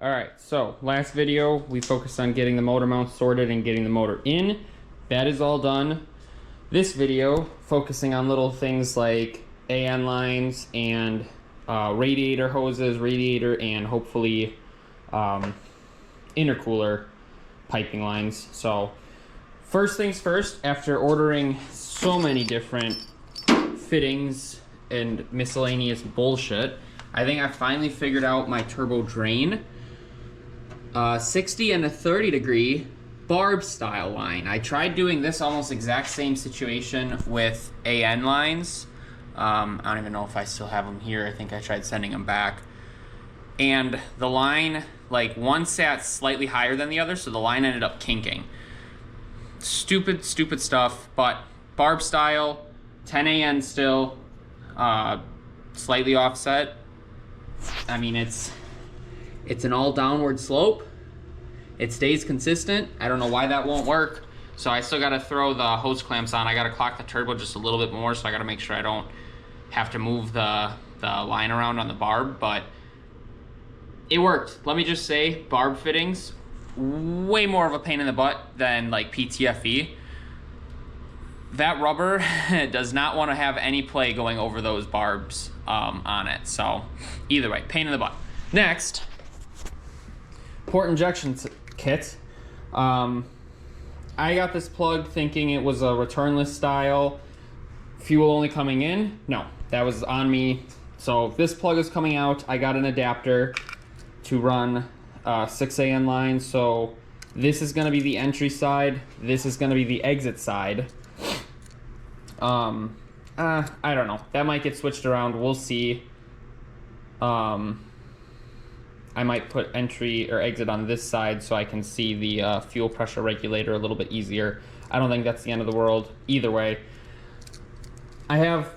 All right, so last video we focused on getting the motor mount sorted and getting the motor in. That is all done. This video focusing on little things like AN lines and radiator hoses, radiator, and hopefully intercooler piping lines. So first things first, after ordering so many different fittings and miscellaneous bullshit, I think I finally figured out my turbo drain. 60 and a 30 degree barb style line. I tried doing this almost exact same situation with AN lines. I don't even know if I still have them here. I think I tried sending them back. And the line, like, one sat slightly higher than the other, so the line ended up kinking. Stupid stuff, but barb style, 10 AN still, slightly offset. I mean, it's an all downward slope. It stays consistent. I don't know why that won't work. So I still gotta throw the hose clamps on. I gotta clock the turbo just a little bit more, so I gotta make sure I don't have to move the line around on the barb, but it worked. Let me just say, barb fittings, way more of a pain in the butt than like PTFE. That rubber does not want to have any play going over those barbs on it. So either way, pain in the butt. Next, port injection kit. I got this plug thinking it was a returnless style, fuel only coming in. No, that was on me. So this plug is coming out. I got an adapter to run 6 AN lines. So this is going to be the entry side. This is going to be the exit side. I don't know. That might get switched around. We'll see. I might put entry or exit on this side so I can see the fuel pressure regulator a little bit easier. I don't think that's the end of the world. Either way, I have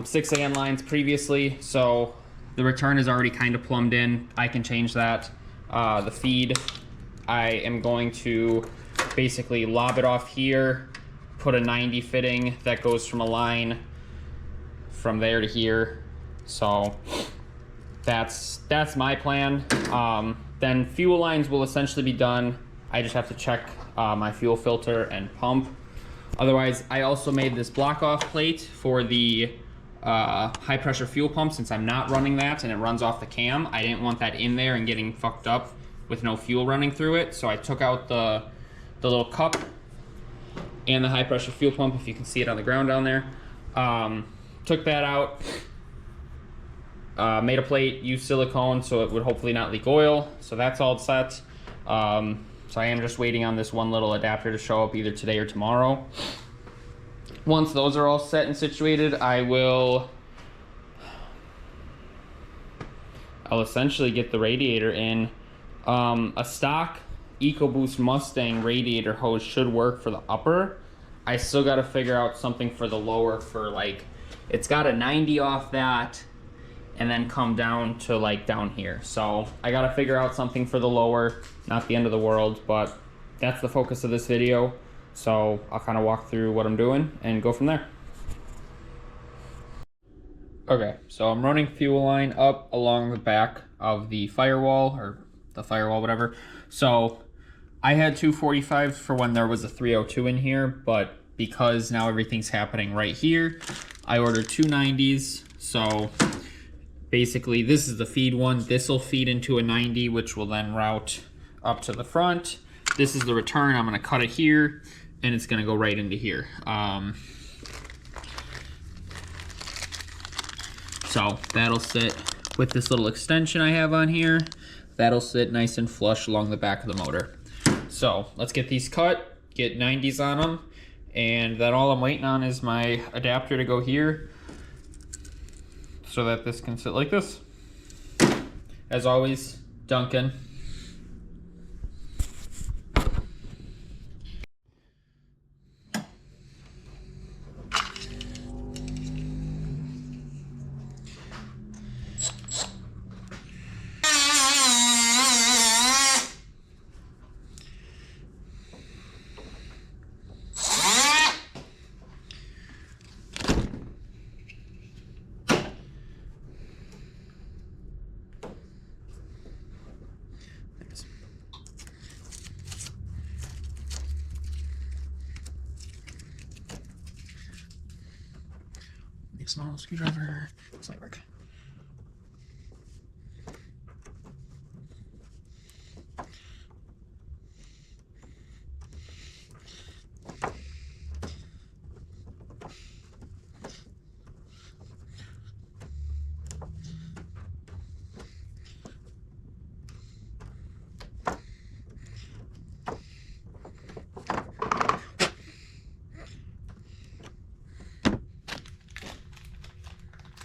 6 AN lines previously, so the return is already kind of plumbed in. I can change that. The feed, I am going to basically lob it off here, put a 90 fitting that goes from a line from there to here. So that's my plan. Then fuel lines will essentially be done. I just have to check my fuel filter and pump. Otherwise, I also made this block off plate for the high pressure fuel pump, since I'm not running that and it runs off the cam. I didn't want that in there and getting fucked up with no fuel running through it. So I took out the little cup and the high pressure fuel pump, if you can see it on the ground down there. Took that out. Made a plate, used silicone so it would hopefully not leak oil. So that's all set. So I am just waiting on this one little adapter to show up either today or tomorrow. Once those are all set and situated, I'll essentially get the radiator in. A stock Ecoboost Mustang radiator hose should work for the upper. I still got to figure out something for the lower, for like, it's got a 90 off that and then come down to like down here. So I gotta figure out something for the lower. Not the end of the world, but that's the focus of this video. So I'll kind of walk through what I'm doing and go from there. Okay, so I'm running fuel line up along the back of the firewall, or the firewall, whatever. So I had 245s for when there was a 302 in here, but because now everything's happening right here, I ordered 290s. So basically, this is the feed one. This will feed into a 90, which will then route up to the front. This is the return. I'm going to cut it here, and it's going to go right into here. So that'll sit with this little extension I have on here. That'll sit nice and flush along the back of the motor. So let's get these cut, get 90s on them, and then all I'm waiting on is my adapter to go here, so that this can sit like this. As always, Duncan. small screwdriver. This might work.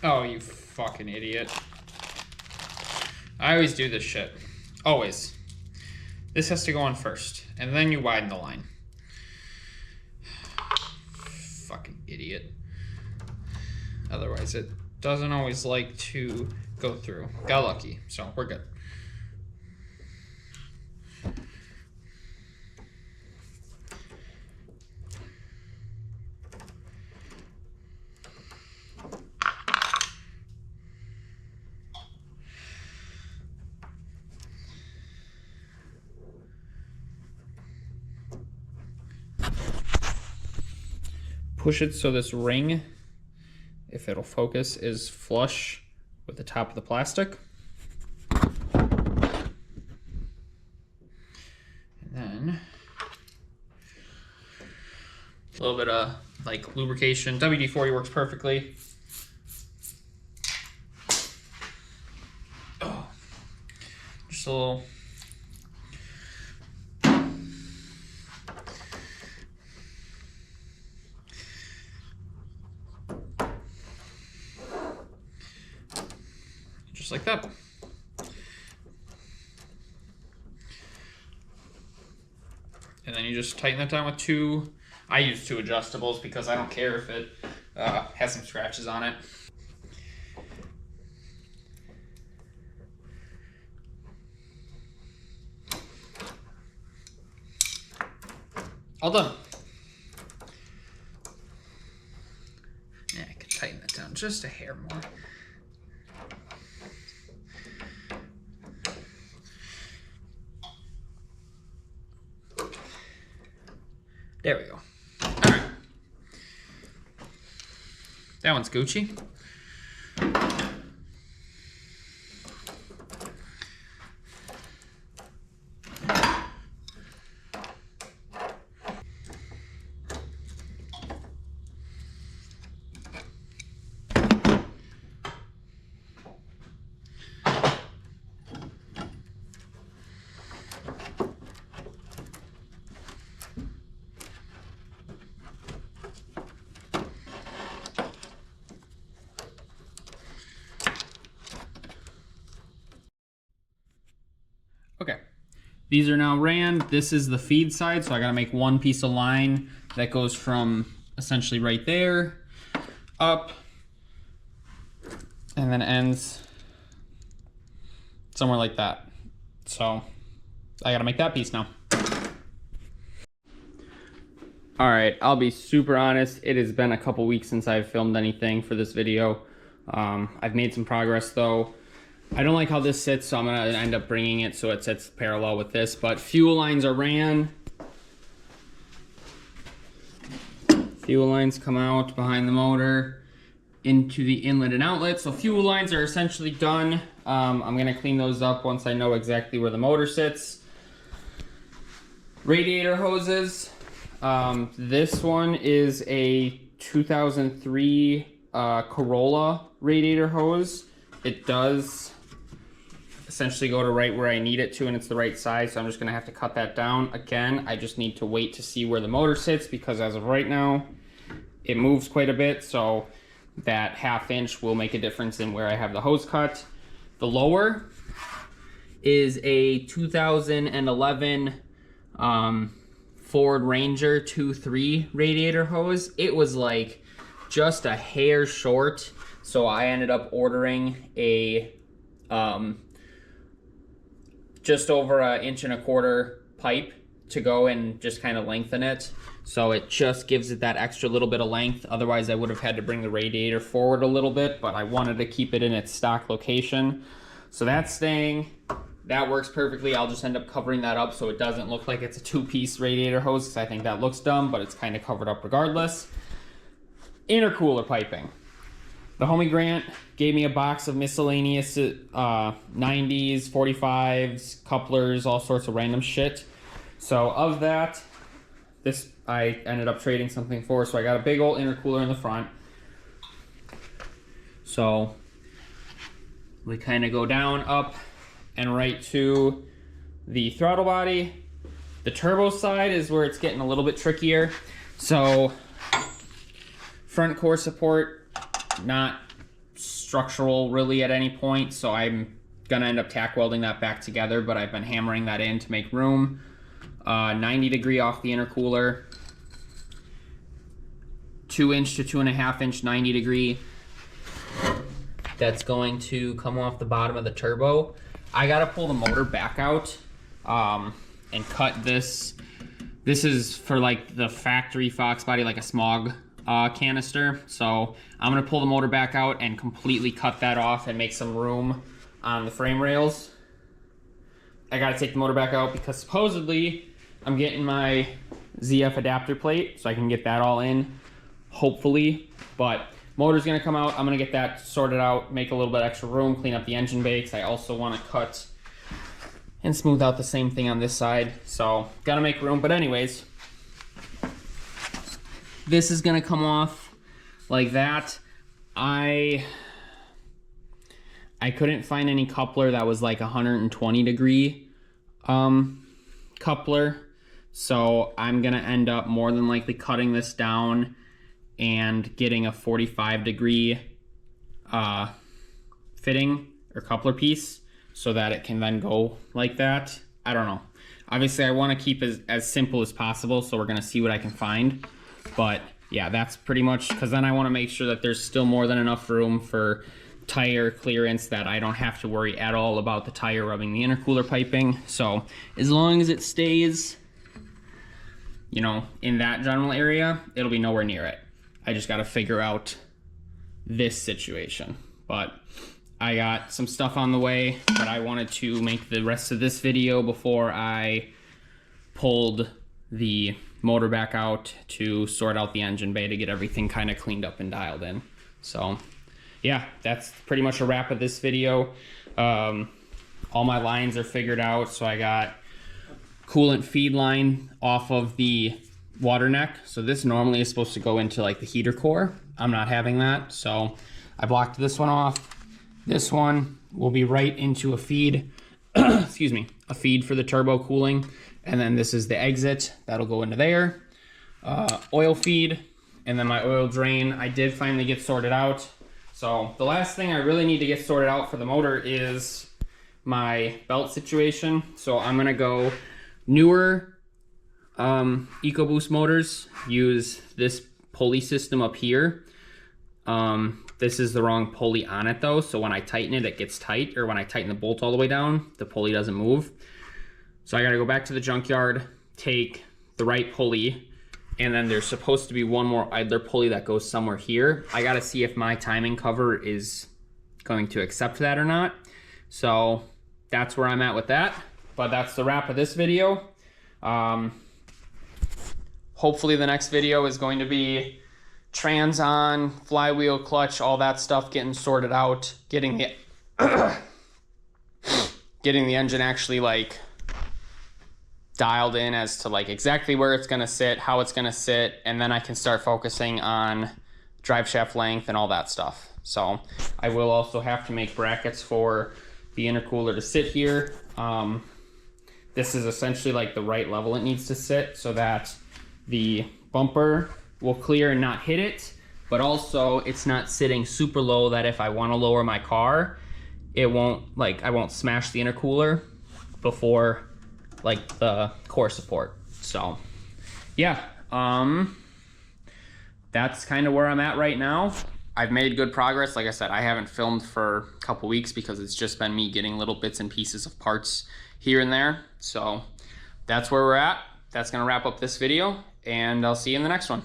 Oh, you fucking idiot. I always do this shit. Always. This has to go on first, and then you widen the line. Fucking idiot. Otherwise, it doesn't always like to go through. Got lucky, so we're good. Push it so this ring, if it'll focus, is flush with the top of the plastic. And then a little bit of like lubrication. WD-40 works perfectly. Oh, just a little. Just like that. And then you just tighten that down with two. I use two adjustables because I don't care if it has some scratches on it. All done. Yeah, I can tighten that down just a hair more. There we go. All right. That one's Gucci. Okay, these are now ran. This is the feed side, so I gotta make one piece of line that goes from essentially right there up and then ends somewhere like that. So I gotta make that piece now. All right, I'll be super honest. It has been a couple weeks since I've filmed anything for this video. I've made some progress though. I don't like how this sits, so I'm gonna end up bringing it so it sits parallel with this, but fuel lines are ran. Fuel lines come out behind the motor into the inlet and outlet. So fuel lines are essentially done. I'm gonna clean those up once I know exactly where the motor sits. Radiator hoses. This one is a 2003 Corolla radiator hose. It does essentially go to right where I need it to, and it's the right size, so I'm just gonna have to cut that down. Again, I just need to wait to see where the motor sits, because as of right now, it moves quite a bit, so that ½ inch will make a difference in where I have the hose cut. The lower is a 2011 Ford Ranger 2.3 radiator hose. It was like just a hair short, so I ended up ordering a just over 1.25 inch pipe to go and just kind of lengthen it. So it just gives it that extra little bit of length. Otherwise I would have had to bring the radiator forward a little bit, but I wanted to keep it in its stock location. So that's staying. That works perfectly. I'll just end up covering that up so it doesn't look like it's a two-piece radiator hose, because I think that looks dumb, but it's kind of covered up regardless. Intercooler piping. The homie Grant gave me a box of miscellaneous 90s, 45s, couplers, all sorts of random shit. So of that, this I ended up trading something for. So I got a big old intercooler in the front. So we kind of go down, up, and right to the throttle body. The turbo side is where it's getting a little bit trickier. So front core support, not structural really at any point, so I'm gonna end up tack welding that back together, but I've been hammering that in to make room. 90 degree off the intercooler, 2-inch to 2.5-inch 90 degree. That's going to come off the bottom of the turbo. I gotta pull the motor back out and cut this. This is for like the factory Fox body, like a smog canister. So I'm gonna pull the motor back out and completely cut that off and make some room on the frame rails. I gotta take the motor back out because supposedly I'm getting my ZF adapter plate, so I can get that all in, hopefully. But motor's gonna come out. I'm gonna get that sorted out, make a little bit extra room, clean up the engine bay, because I also wanna cut and smooth out the same thing on this side. So gotta make room, but anyways, this is gonna come off like that. I couldn't find any coupler that was like 120 degree coupler. So I'm gonna end up more than likely cutting this down and getting a 45 degree fitting or coupler piece so that it can then go like that. I don't know. Obviously I wanna keep it as simple as possible, so we're gonna see what I can find. But yeah, that's pretty much, because then I want to make sure that there's still more than enough room for tire clearance, that I don't have to worry at all about the tire rubbing the intercooler piping. So as long as it stays, you know, in that general area, it'll be nowhere near it. I just got to figure out this situation. But I got some stuff on the way, but I wanted to make the rest of this video before I pulled the motor back out to sort out the engine bay to get everything kind of cleaned up and dialed in. So yeah, that's pretty much a wrap of this video. All my lines are figured out. So I got coolant feed line off of the water neck. So this normally is supposed to go into like the heater core. I'm not having that, so I blocked this one off. This one will be right into a feed, excuse me, a feed for the turbo cooling. And then this is the exit, that'll go into there. Oil feed, and then my oil drain, I did finally get sorted out. So the last thing I really need to get sorted out for the motor is my belt situation. So I'm gonna go newer Ecoboost motors, use this pulley system up here. This is the wrong pulley on it though, so when I tighten it, it gets tight, or when I tighten the bolt all the way down, the pulley doesn't move. So I gotta go back to the junkyard, take the right pulley, and then there's supposed to be one more idler pulley that goes somewhere here. I gotta see if my timing cover is going to accept that or not. So that's where I'm at with that. But that's the wrap of this video. Hopefully the next video is going to be trans on, flywheel, clutch, all that stuff getting sorted out, getting the getting the engine actually like dialed in as to like exactly where it's gonna sit, how it's gonna sit, and then I can start focusing on drive shaft length and all that stuff. So I will also have to make brackets for the intercooler to sit here. This is essentially like the right level it needs to sit so that the bumper will clear and not hit it, but also it's not sitting super low that if I want to lower my car, it won't, like, I won't smash the intercooler before like the core support. So yeah, that's kind of where I'm at right now. I've made good progress. Like I said, I haven't filmed for a couple weeks because it's just been me getting little bits and pieces of parts here and there. So that's where we're at. That's gonna wrap up this video, and I'll see you in the next one.